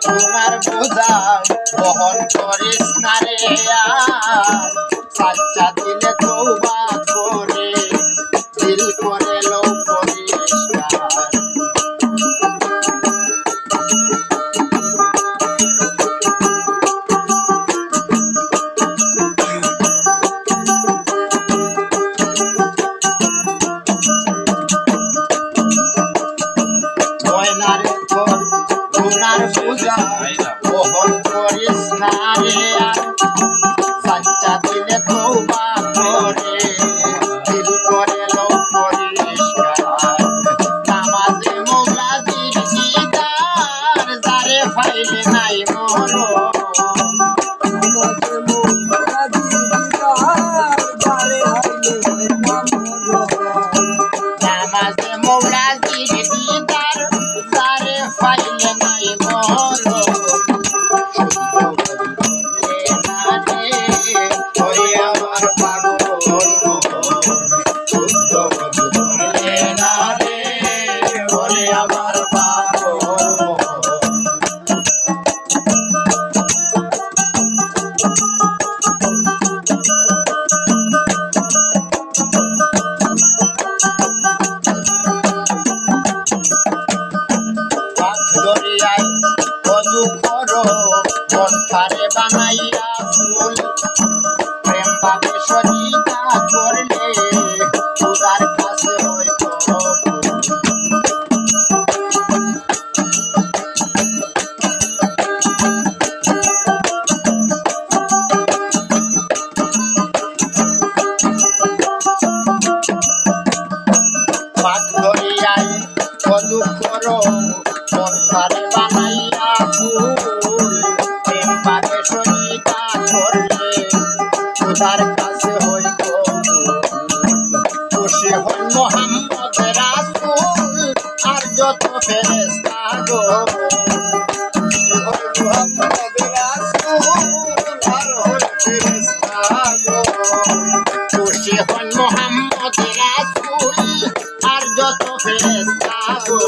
তোমার বোঝা বহন করিস না রে সাচ্চা দিলে তওবা করে দিল করে লো পরিষ্কার ময়নার তোর গুনার পূজা বহন করিস না রে সাচ্চা দিলে তওবা করে দিল করে লো পরিষ্কার নামাজে মৌলাদির দিদার যারে পাইলে নাই মরণ নামাজে মৌলাদির দিদার যারে পাইলে নাই মরণ বানাইয়া ফুল প্রেম পাবে সজিতা করলে খোদার কাছে হয়তো পাক দরিয়ায় কদু করো মনটারে বানাইয়া ফুল খোদার কাছে হইত খুশি হই মোহাম্মদ রাসূল আর যত ফেরেশতা গো খুশি হই মোহাম্মদ রাসূল আর হই ফেরেশতা গো খুশি হই মোহাম্মদ রাসূল আর যত ফেরেশতা গো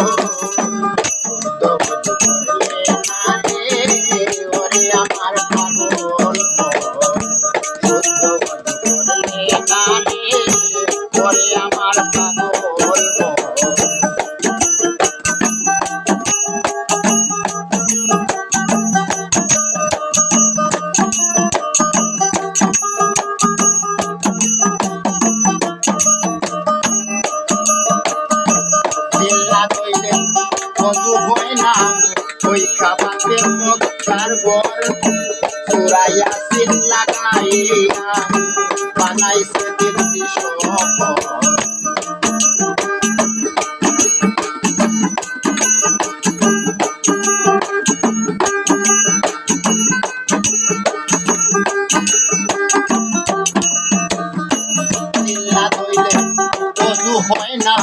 কদু হয় না ওই খাবাতে মক্কার বর সূরা ইয়াসিন লাগাইয়া বানাইছে দিব্যি সফর চিল্লা দইলে কদু হয় না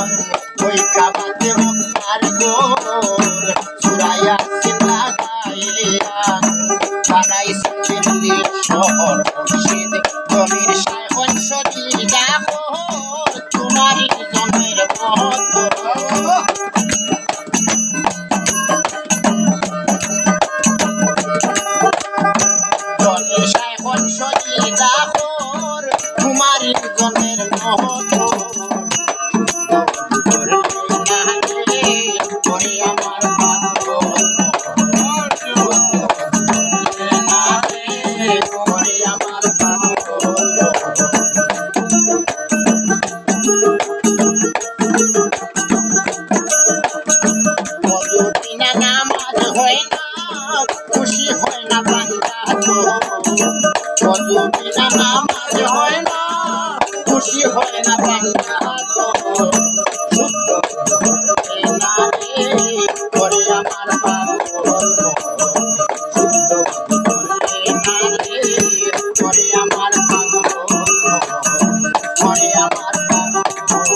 ওই খাবাতে মক্কার বর সূরা ইয়াসিন লাগাইয়া বানাইছে দিল্লি শহর মুর্শিদ জমির শাইখন সজিদা তোমারই জন্মের মত জমির শাইখন সজিদা তোমারই জন্মের মত খুশি হয় না বান্দা কত বিনা নামাজ হয় না খুশি হয় না বান্দা